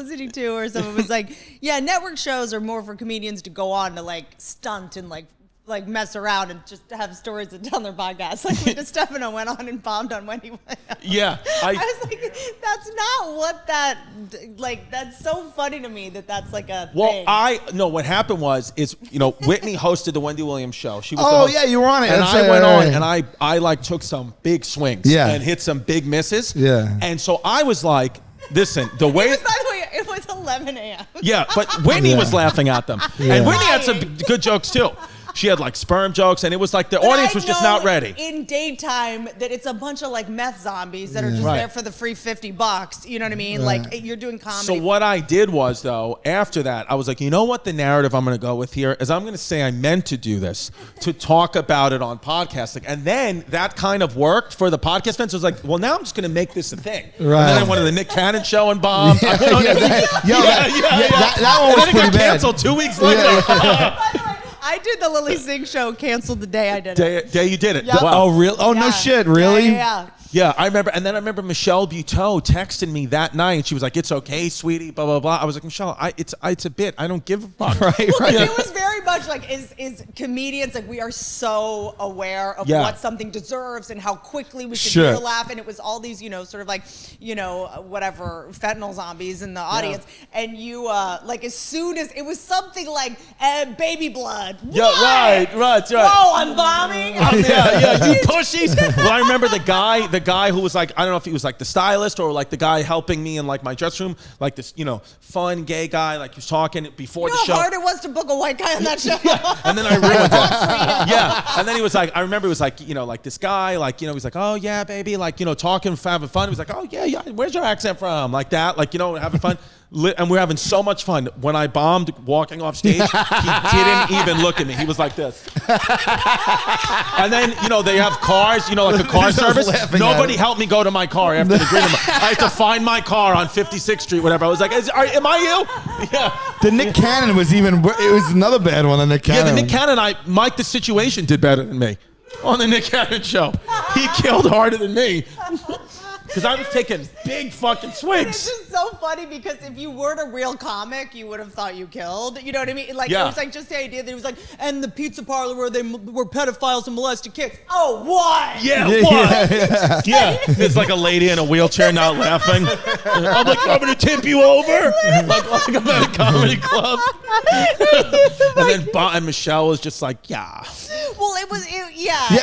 listening to, or someone was like, yeah, network shows are more for comedians to go on to like stunt and like mess around and just have stories to tell on their podcast. Like when Distefano went on and bombed on Wendy Williams. Yeah. I was like, that's not what that, like, that's so funny to me that's like a thing. No, what happened was, Whitney hosted the Wendy Williams show. She was the Oh, host. yeah, you were on it. And That's I right, went right, on right. and I like took some big swings and hit some big misses. Yeah. And so I was like, listen, the way... By the way, it was 11 a.m. Yeah, but Whitney was laughing at them. Yeah. And Whitney had some good jokes too. She had like sperm jokes, and it was like the audience was just not ready. In daytime, that it's a bunch of like meth zombies that are just there for the free $50. You know what I mean? Right. Like you're doing comedy. So what I did was, though, after that, I was like, you know what the narrative I'm going to go with here is I'm going to say I meant to do this, to talk about it on podcasting. And then that kind of worked for the podcast fans. So I was like, well, now I'm just going to make this a thing. Right. And then I went to the Nick Cannon show and bombed. That one was And then it pretty got bad. canceled 2 weeks later. By the way, I did the Lily Singh show canceled the day I did it. Day you did it. Yep. Wow. Oh, real? Oh, no Yeah. shit. Really? Yeah. Yeah, I remember, and then I remember Michelle Buteau texted me that night, and she was like, "It's okay, sweetie," blah blah blah. I was like, Michelle, it's a bit. I don't give a fuck. Right. It was very much like is comedians like we are so aware of what something deserves and how quickly we should get a laugh, and it was all these sort of like whatever fentanyl zombies in the audience, and you like as soon as it was something like baby blood. Yeah, right. Whoa, I'm bombing. Yeah, you pussies. Well, I remember the guy who was like, I don't know if he was like the stylist or like the guy helping me in like my dressing room, like this, fun gay guy, like he was talking before the show. How hard it was to book a white guy on that show. And then I ruined it. Yeah. And then he was like, I remember it was like, like this guy, like, he's like, oh yeah, baby, like, talking, having fun. He was like, oh yeah, where's your accent from? Like that, like, having fun. And we're having so much fun. When I bombed walking off stage, he didn't even look at me. He was like this. And then, they have cars, like a car service. Nobody helped me go to my car after the green room. I had to find my car on 56th Street, whatever. I was like, am I you? Yeah. The Nick Cannon was it was another bad one than Nick Cannon. Yeah, the Nick Cannon, Mike the Situation did better than me on the Nick Cannon show. He killed harder than me. Because I was taking big fucking swigs. It's just so funny because if you weren't a real comic, you would have thought you killed. You know what I mean? Like it was like just the idea that it was like, and the pizza parlor where they were pedophiles and molested kids. Oh, what? Yeah, what? Yeah. It's like a lady in a wheelchair not laughing. I'm like, I'm gonna tip you over. Like I'm at a comedy club. And then Michelle was just like, yeah. Well, it was.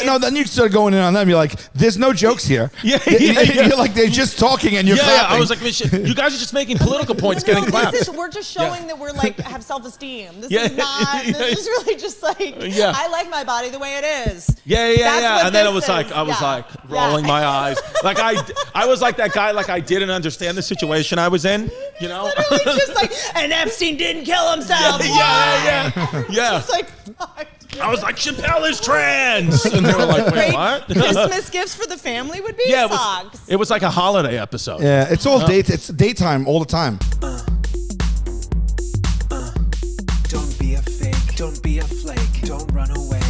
No, then you started going in on them. You're like, there's no jokes here. You're like, they're just talking and you're clapping. I was like, you guys are just making political points, getting claps. We're just showing that we're like have self-esteem. This is not. This is really just like I like my body the way it is. Yeah. And then it was like I was like rolling my eyes, like I was like that guy, like I didn't understand the situation I was in. Literally just like, and Epstein didn't kill himself. Yeah. It's like, fuck. I was like, Chappelle is trans, and they were like, wait, what? Christmas gifts for the family would be socks. It was like a holiday episode. Yeah, it's all it's daytime all the time. Don't be a fake, don't be a flake, don't run away.